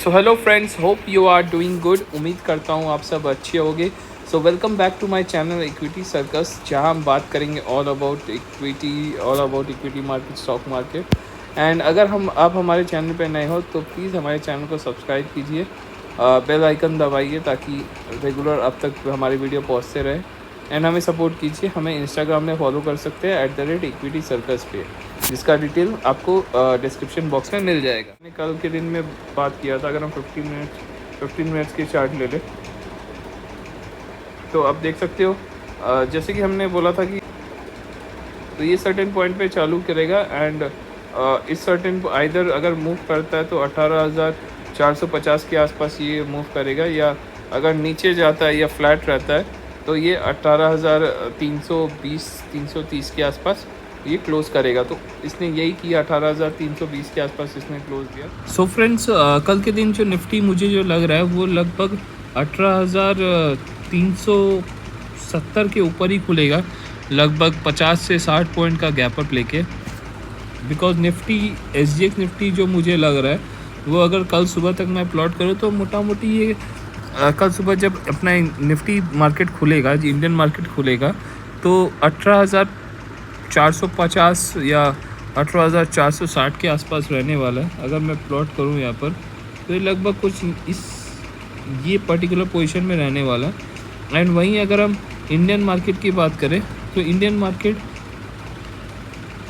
So hello friends, hope you are doing good. उम्मीद करता हूँ आप सब अच्छे होंगे। So welcome back to my channel Equity Circus, जहाँ हम बात करेंगे all about equity market, stock market. And अगर आप हमारे चैनल पे नए हो तो प्लीज़ हमारे चैनल को सब्सक्राइब कीजिए, बेल आइकन दबाइए ताकि रेगुलर अब तक हमारी वीडियो पहुँचते रहे। एंड हमें सपोर्ट कीजिए। हमें इंस्टाग्राम में फॉलो कर सकते हैं @इक्विटी सर्कस पे, जिसका डिटेल आपको डिस्क्रिप्शन बॉक्स में मिल जाएगा। मैंने कल के दिन में बात किया था, अगर हम 15 मिनट्स के चार्ट ले लें तो आप देख सकते हो, जैसे कि हमने बोला था कि तो ये सर्टेन पॉइंट पे चालू करेगा। एंड इस सर्टेन आइदर अगर मूव करता है तो 18,450 के आसपास ये मूव करेगा, या अगर नीचे जाता है या फ्लैट रहता है तो ये 18,320 330 के आसपास ये क्लोज करेगा। तो इसने यही किया, 18,320 के आसपास इसने क्लोज दिया। सो फ्रेंड्स, कल के दिन जो निफ्टी मुझे जो लग रहा है वो लगभग 18,370 के ऊपर ही खुलेगा, लगभग 50 से 60 पॉइंट का गैप अप लेके। बिकॉज निफ्टी SGX निफ्टी जो मुझे लग रहा है वो अगर कल सुबह तक मैं प्लॉट करूँ तो मोटा मोटी ये कल सुबह जब अपना निफ्टी मार्केट खुलेगा, इंडियन मार्केट खुलेगा, तो 18,450 या 18,460 के आसपास रहने वाला है। अगर मैं प्लॉट करूं यहाँ पर तो ये लगभग कुछ ये पर्टिकुलर पोजीशन में रहने वाला है। एंड वहीं अगर हम इंडियन मार्केट की बात करें तो इंडियन मार्केट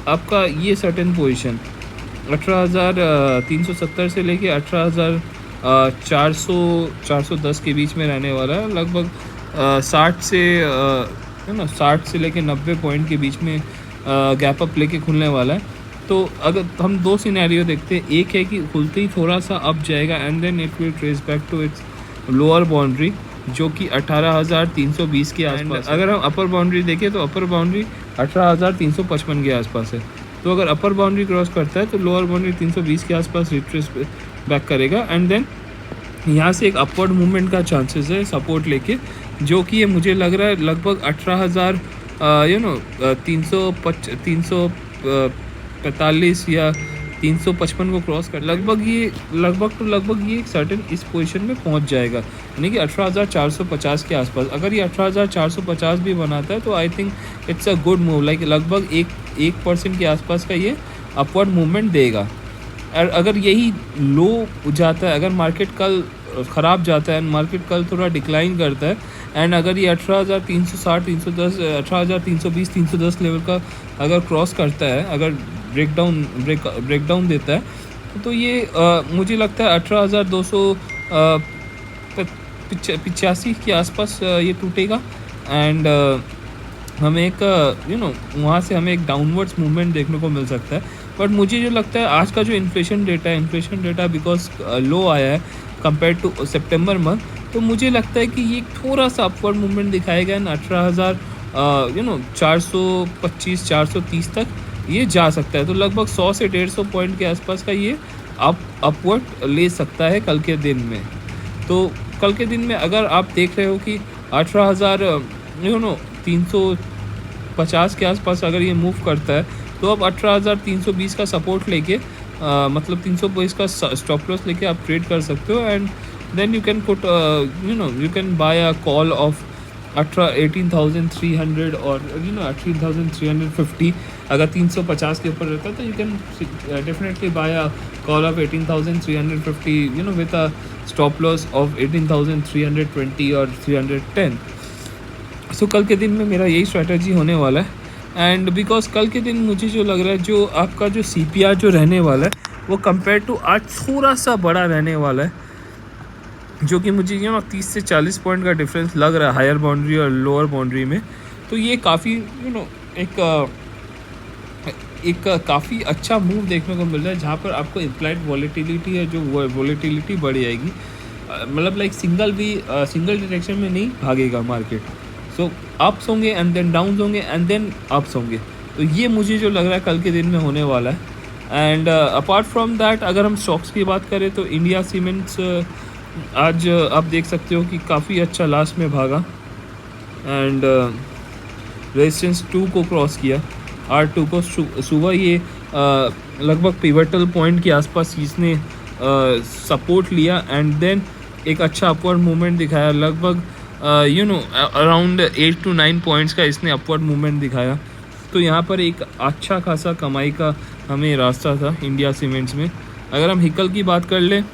आपका ये सर्टेन पोजीशन 18,370 से लेके 18,410 के बीच में रहने वाला है। लगभग 60 से लेके 90 पॉइंट के बीच में गैप अप लेके खुलने वाला है। तो अगर हम दो सिनेरियो देखते हैं, एक है कि खुलते ही थोड़ा सा अप जाएगा and then it will trace back to its lower boundary जो कि 18,320 के आसपास। अगर हम अपर बाउंड्री देखें तो अपर बाउंड्री 18,355 के आसपास है। तो अगर अपर बाउंड्री क्रॉस करता है तो लोअर बाउंड्री 320 के आसपास रिट्रेस बैक करेगा एंड देन यहाँ से एक अपवर्ड मूवमेंट का चांसेस है सपोर्ट लेके, जो कि ये मुझे लग रहा है लगभग 345 या 355 को क्रॉस कर लगभग ये एक सर्टेन इस पोजीशन में पहुंच जाएगा, यानी कि 18,450 के आसपास। अगर ये 18,450 भी बनाता है तो I think it's a good move, like लगभग 1% के आसपास का ये अपवर्ड मूवमेंट देगा। और अगर यही लो जाता है, अगर मार्केट कल ख़राब जाता है, मार्केट कल थोड़ा डिक्लाइन करता है एंड अगर ये 18,360 310 18,320 310 लेवल का अगर क्रॉस करता है, अगर ब्रेकडाउन देता है तो ये मुझे लगता है 18,285 के आसपास ये टूटेगा। एंड हमें एक वहाँ से हमें एक डाउनवर्ड्स मूवमेंट देखने को मिल सकता है। बट मुझे जो लगता है आज का जो इन्फ्लेशन डेटा बिकॉज लो आया है कंपेयर टू सितंबर मंथ, तो मुझे लगता है कि ये थोड़ा सा अपवर्ड मूवमेंट दिखाएगा एंड 425 430 तक ये जा सकता है। तो लगभग 100 से 150 पॉइंट के आसपास का ये अपवर्ड ले सकता है कल के दिन में। तो कल के दिन में अगर आप देख रहे हो कि 18,350 के आसपास अगर ये मूव करता है तो अब 18,320 का सपोर्ट लेके मतलब 320 का स्टॉप लॉस लेके आप ट्रेड कर सकते हो। And then you can put you can buy a call of 18,300 और 18,350। अगर 350 के ऊपर रहता है तो you can definitely buy a call of 18,350 with a stop loss of 18,320 और 310। सो कल के दिन में मेरा यही स्ट्रैटेजी होने वाला है। एंड बिकॉज कल के दिन मुझे जो लग रहा है जो आपका जो CPR जो रहने वाला है वो कंपेयर टू आज थोड़ा सा बड़ा रहने वाला है, जो कि मुझे 30 से 40 पॉइंट का डिफरेंस लग रहा है हायर बाउंड्री और लोअर बाउंड्री में। तो ये काफ़ी एक काफ़ी अच्छा मूव देखने को मिल रहा है, जहाँ पर आपको इम्प्लाइड वॉलेटिलिटी है, जो वॉलेटिलिटी बढ़ जाएगी, मतलब लाइक सिंगल डायरेक्शन में नहीं भागेगा मार्केट। सो अप्स होंगे एंड देन डाउन्स होंगे एंड देन अप्स होंगे। तो ये मुझे जो लग रहा है कल के दिन में होने वाला है। एंड अपार्ट फ्रॉम दैट अगर हम स्टॉक्स की बात करें तो इंडिया सीमेंट्स आज आप देख सकते हो कि काफ़ी अच्छा लास्ट में भागा एंड रेजिस्टेंस 2 को क्रॉस किया, R2 को सुबह ये लगभग पिवटल पॉइंट के आसपास इसने सपोर्ट लिया एंड देन एक अच्छा अपवर्ड मूवमेंट दिखाया, लगभग अराउंड 8 to 9 पॉइंट्स का इसने अपवर्ड मूवमेंट दिखाया। तो यहाँ पर एक अच्छा खासा कमाई का हमें रास्ता था इंडिया सीमेंट्स में। अगर हम हिकल की बात कर लें,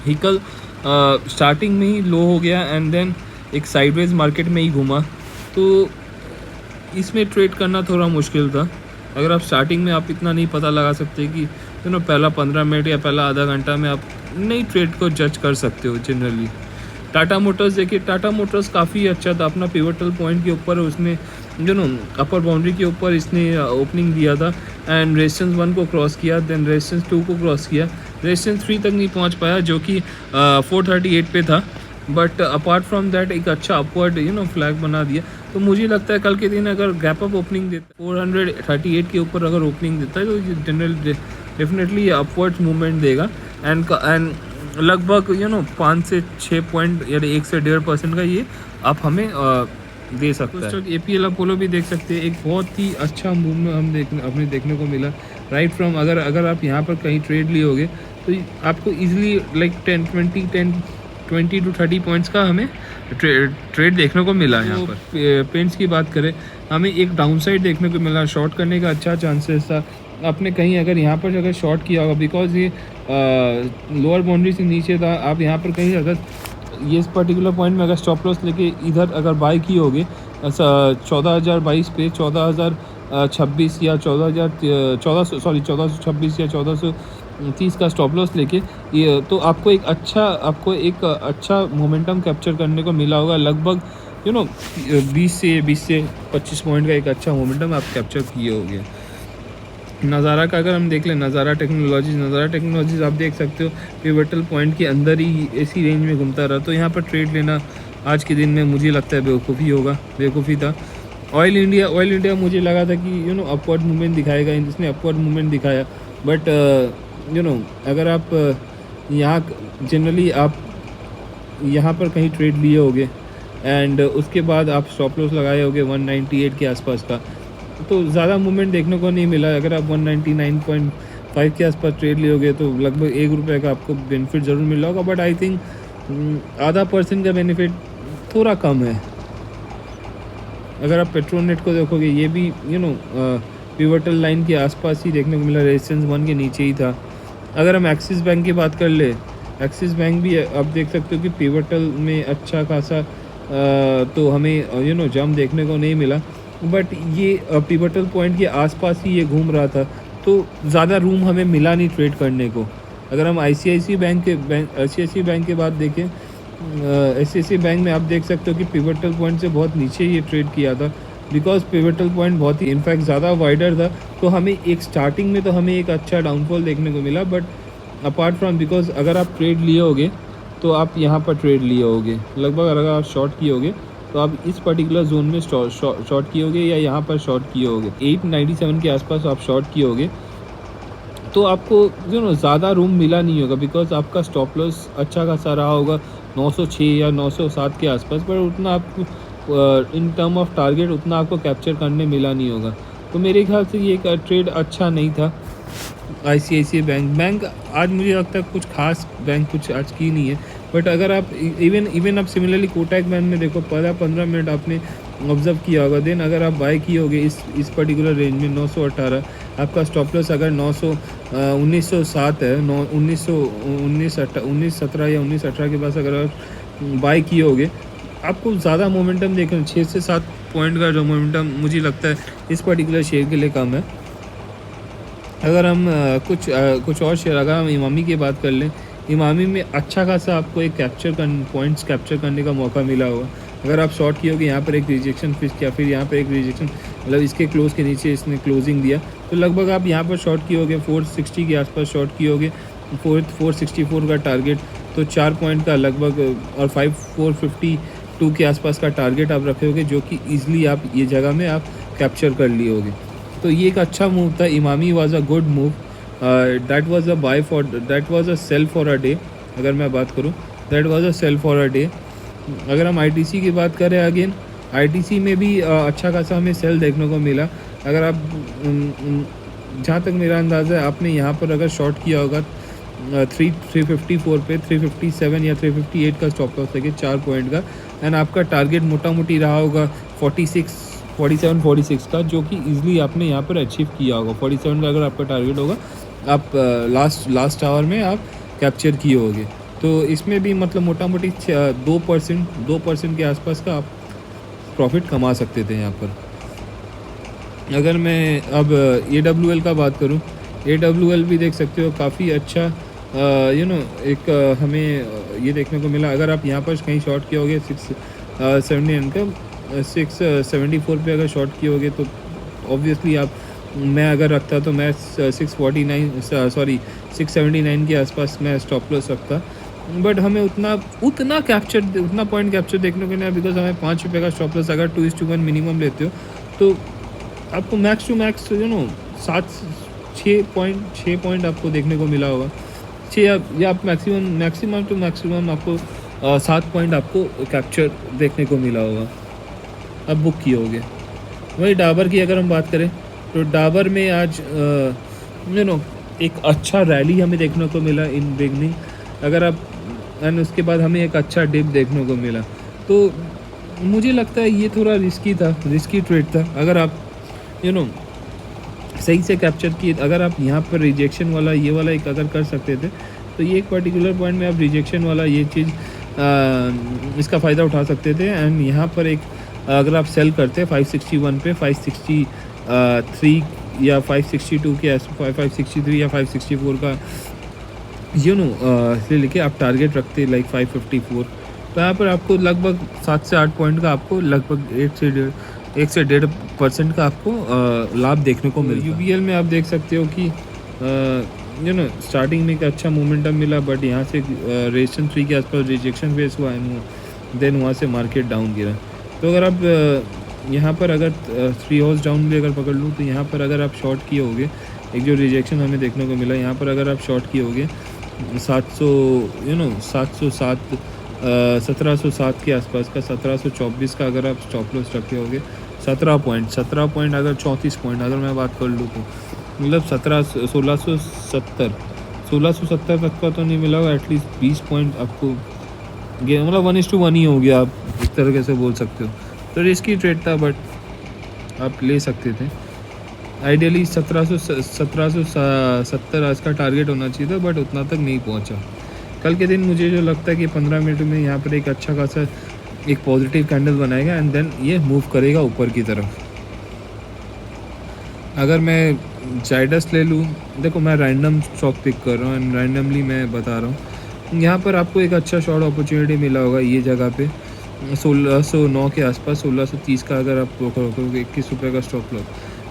हिकल स्टार्टिंग में ही लो हो गया एंड देन एक साइडवेज मार्केट में ही घूमा, तो इसमें ट्रेड करना थोड़ा मुश्किल था। अगर आप स्टार्टिंग में आप इतना नहीं पता लगा सकते कि पहला 15 मिनट या पहला आधा घंटा में आप नहीं ट्रेड को जज कर सकते हो जनरली। टाटा मोटर्स देखिए, टाटा मोटर्स काफ़ी अच्छा था, अपना पिवटल पॉइंट के ऊपर उसने अपर बाउंड्री के ऊपर इसने ओपनिंग दिया था एंड रेजिस्टेंस 1 को क्रॉस किया, देन रेजिस्टेंस 2 को क्रॉस किया, रेजिस्टेंस 3 तक नहीं पहुंच पाया जो कि 438 पे था, बट अपार्ट फ्रॉम दैट एक अच्छा अपवर्ड फ्लैग बना दिया। तो मुझे लगता है कल के दिन अगर गैप अप ओपनिंग देता है 438 के ऊपर अगर ओपनिंग देता है तो जनरल डेफिनेटली अपवर्ड्स मूवमेंट देगा एंड लगभग 5 से 6 पॉइंट या 1 से 1.5% का ये आप हमें दे सकता है। APL अपोलो भी देख सकते हैं, एक बहुत ही अच्छा मूवमेंट हम देखने को मिला राइट फ्रॉम। अगर आप यहाँ पर कहीं ट्रेड लिए होगे तो आपको इजीली लाइक 20 to 30 पॉइंट्स का हमें ट्रेड देखने को मिला। यहाँ पर पेंट्स की बात करें, हमें एक डाउन साइड देखने को मिला, शॉर्ट करने का अच्छा चांसेस था। आपने कहीं अगर यहाँ पर अगर शॉर्ट किया होगा बिकॉज ये लोअर बाउंड्री से नीचे था, आप यहाँ पर कहीं अगर ये इस पर्टिकुलर पॉइंट में अगर स्टॉप लॉस लेके इधर अगर बाई की होगे 14,022 पे 14,026 या 1426 या 1430 का स्टॉप लॉस लेके ये, तो आपको एक अच्छा मोमेंटम कैप्चर करने को मिला होगा। लगभग 20 से 25 पॉइंट का एक अच्छा मोमेंटम आप कैप्चर किए होंगे। नज़ारा का अगर हम देख लें, नज़ारा टेक्नोलॉजीज़ आप देख सकते हो पिवटल पॉइंट के अंदर ही इसी रेंज में घूमता रहा, तो यहाँ पर ट्रेड लेना आज के दिन में मुझे लगता है बेवकूफ़ी था। ऑयल इंडिया मुझे लगा था कि अपवर्ड मूवमेंट दिखाएगा, इसने अपवर्ड मूवमेंट दिखाया, बट अगर आप यहाँ जनरली आप यहाँ पर कहीं ट्रेड लिए होगे एंड उसके बाद आप स्टॉप लॉस लगाए होगे 198 के आसपास का, तो ज़्यादा मूवमेंट देखने को नहीं मिला। अगर आप 199.5 के आसपास ट्रेड लियोगे तो लगभग ₹1 का आपको बेनिफिट ज़रूर मिला होगा, बट आई थिंक आधा % का बेनिफिट थोड़ा कम है। अगर आप पेट्रोनेट को देखोगे, ये भी पिवटल लाइन के आसपास ही देखने को मिला, रेजिस्टेंस 1 के नीचे ही था। अगर हम एक्सिस बैंक की बात कर ले, एक्सिस बैंक भी आप देख सकते हो कि पिवटल में अच्छा खासा तो हमें जंप देखने को नहीं मिला, बट ये पिवटल पॉइंट के आसपास ही ये घूम रहा था, तो ज़्यादा रूम हमें मिला नहीं ट्रेड करने को। अगर हम ICICI बैंक के बाद देखें, ICICI बैंक में आप देख सकते हो कि पिवटल पॉइंट से बहुत नीचे ये ट्रेड किया था, बिकॉज पिवटल पॉइंट बहुत ही इनफैक्ट ज़्यादा वाइडर था, तो हमें एक स्टार्टिंग में तो हमें एक अच्छा डाउनफॉल देखने को मिला, बट अपार्ट फ्रॉम बिकॉज अगर आप ट्रेड लिए होगे तो आप यहाँ पर ट्रेड लिए होगे, लगभग अगर आप शॉर्ट किए होगे तो आप इस पर्टिकुलर जोन में शॉर्ट किए होगे या यहाँ पर शॉर्ट किए होगे 897 के आसपास आप शॉर्ट किए होगे, तो आपको ज़्यादा रूम मिला नहीं होगा, बिकॉज आपका स्टॉप लॉस अच्छा खासा रहा होगा 906 या 907 के आसपास, पर उतना आपको इन टर्म ऑफ टारगेट उतना आपको कैप्चर करने मिला नहीं होगा। तो मेरे ख्याल से ये एक ट्रेड अच्छा नहीं था। ICICI बैंक आज मुझे लगता है कुछ खास बैंक कुछ आज की नहीं है, बट अगर आप इवन आप सिमिलरली कोटक बैंक में देखो, 15 मिनट आपने ऑब्जर्व किया होगा, देन अगर आप बाय किए होगे इस पर्टिकुलर रेंज में 918, आपका स्टॉप लॉस अगर 1907 है, 1917 या 1918 के पास अगर आप बाय किए होगे, आपको ज़्यादा मोमेंटम देखना 6 से 7 पॉइंट का जो मोमेंटम मुझे लगता है इस पर्टिकुलर शेयर के लिए कम है। अगर हम कुछ और शेयर, अगर हम इमामी की बात कर लें, इमामी में अच्छा खासा आपको एक पॉइंट्स कैप्चर करने का मौका मिला होगा। अगर आप शॉर्ट किए होगे, यहाँ पर एक रिजेक्शन फिश किया, फिर यहाँ पर एक रिजेक्शन, मतलब इसके क्लोज के नीचे इसने क्लोजिंग दिया, तो लगभग आप यहाँ पर शॉर्ट किए होगे 460 के आसपास शॉर्ट किए होगे, 464 का टारगेट, तो 4 पॉइंट का लगभग, और 452 के आसपास का टारगेट आप रखे होगे, जो कि ईजिली आप ये जगह में आप कैप्चर कर लिए होगे। तो ये एक अच्छा मूव था। Emami was a good move, that was a sale for a day. अगर मैं बात करूँ, that was a sale for a day. अगर हम ITC की बात करें, अगेन ITC में भी अच्छा खासा हमें सेल देखने को मिला। अगर आप जहाँ तक मेरा अंदाज़ा है, आपने यहाँ पर अगर शॉर्ट किया होगा 354 पे 357 या 358 का स्टॉप लॉस लेके 4 पॉइंट का, एंड आपका टारगेट मोटा मोटी रहा होगा 47 46 का, जो कि ईजिली आपने यहाँ पर अचीव किया होगा। 47 का अगर आपका टारगेट होगा, आप लास्ट आवर में आप कैप्चर किए होगे। तो इसमें भी मतलब मोटा मोटी 2% के आसपास का आप प्रॉफिट कमा सकते थे यहाँ पर। अगर मैं अब AWL का बात करूँ, AWL भी देख सकते हो काफ़ी अच्छा एक हमें ये देखने को मिला। अगर आप यहाँ पर कहीं शॉर्ट किए होगे 679 का 674 पे अगर शॉर्ट किए होगे, तो ऑब्वियसली मैं अगर रखता तो मैं 679 के आसपास मैं स्टॉप लॉस रखता, बट हमें उतना पॉइंट कैप्चर देखने को नहीं, बिकॉज हमें 5 रुपये का स्टॉप लॉस अगर 2:1 मिनिमम लेते हो तो आपको मैक्स टू मैक्स 6 पॉइंट आपको देखने को मिला होगा। 6 या आप मैक्सिमम टू मैक्सिमम आपको 7 पॉइंट आपको कैप्चर देखने को मिला होगा, अब बुक किए होगे। वही डाबर की अगर हम बात करें तो डाबर में आज एक अच्छा रैली हमें देखने को मिला इन बिगनिंग, अगर आप एंड उसके बाद हमें एक अच्छा डिप देखने को मिला। तो मुझे लगता है ये थोड़ा रिस्की ट्रेड था। अगर आप सही से कैप्चर किए, अगर आप यहाँ पर रिजेक्शन वाला ये वाला एक अगर कर सकते थे, तो ये एक पर्टिकुलर पॉइंट में आप रिजेक्शन वाला ये चीज़ इसका फ़ायदा उठा सकते थे। एंड यहाँ पर एक अगर आप सेल करते 561 पे 563 या 562 के 563 या 564 का इसलिए लेके आप टारगेट रखते लाइक 554, तो यहाँ पर आपको लगभग 7 से 8 पॉइंट का आपको लगभग 1 से 1.5% का आपको लाभ देखने को मिलता है। UBL में आप देख सकते हो कि स्टार्टिंग में एक अच्छा मोमेंटम मिला, बट यहाँ से रेजिस्टेंस 3 के आसपास रिजेक्शन फेस हुआ एंड देन वहाँ से मार्केट डाउन गिरा। तो अगर आप यहाँ पर अगर 3 हाउस डाउन भी अगर पकड़ लूँ, तो यहाँ पर अगर आप शॉर्ट किए होगे, एक जो रिजेक्शन हमें देखने को मिला, यहाँ पर अगर आप शॉर्ट किए होगे 1707 के आसपास का 1724 का अगर आप स्टॉप लॉस रखे होगे, 17 पॉइंट अगर 34 पॉइंट अगर मैं बात कर लूँ, तो मतलब 1670 तक का तो नहीं मिला होगा, एटलीस्ट 20 पॉइंट आपको मतलब 1:1 ही हो गया, आप इस तरीके से बोल सकते हो। तो रिस्की ट्रेड था, बट आप ले सकते थे। आइडियली 1770 आज का टारगेट होना चाहिए था, बट उतना तक नहीं पहुंचा। कल के दिन मुझे जो लगता है कि 15 मिनट में यहाँ पर एक अच्छा खासा एक पॉजिटिव कैंडल बनाएगा एंड देन ये मूव करेगा ऊपर की तरफ। अगर मैं जाइडस ले लूँ, देखो मैं रैंडम स्टॉक पिक कर रहा हूँ एंड रैंडमली मैं बता रहा हूँ, यहाँ पर आपको एक अच्छा शॉर्ट अपॉर्चुनिटी मिला होगा ये जगह पे 1609 के आसपास, 1630 का अगर आप रखोगे 21 रुपये का स्टॉप लॉस,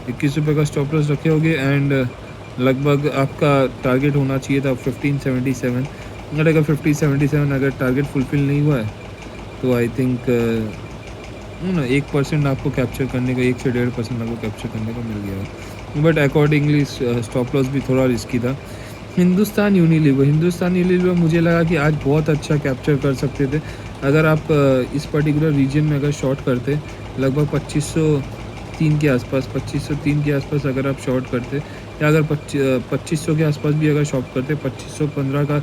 21 रुपये का स्टॉप लॉस रखे होगे एंड लगभग आपका टारगेट होना चाहिए था 1577। अगर 1577 अगर टारगेट फुलफिल नहीं हुआ है, तो आई थिंक 1% आपको कैप्चर करने का 1 से 1.5% आपको कैप्चर करने को मिल गया, बट अकॉर्डिंगली स्टॉप लॉस भी थोड़ा रिस्की था। हिंदुस्तान यूनिलीवर मुझे लगा कि आज बहुत अच्छा कैप्चर कर सकते थे। अगर आप इस पर्टिकुलर रीजन में अगर शॉर्ट करते लगभग 2503 के आसपास अगर आप शॉर्ट करते, या अगर 2500 के आसपास भी अगर शॉर्ट करते, 2515 का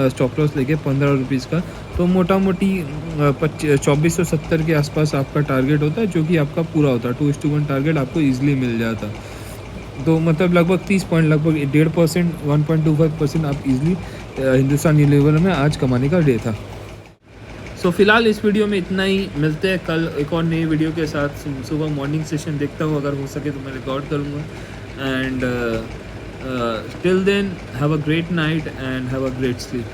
स्टॉप लॉस लेके 15 रुपीज़ का, तो मोटा मोटी 2470 के आसपास आपका टारगेट होता है, जो कि आपका पूरा होता है। 2:1 टारगेट आपको ईजिली मिल जाता। तो मतलब लगभग 30 पॉइंट, लगभग 1.5%, 1.25% आप इजीली हिंदुस्तान यूनिलीवर में आज कमाने का डे था। सो फिलहाल इस वीडियो में इतना ही, मिलते हैं कल एक और नई वीडियो के साथ। सुबह मॉर्निंग सेशन देखता हूँ, अगर हो सके तो मैं रिकॉर्ड करूँगा। And till then have a great night and have a great sleep.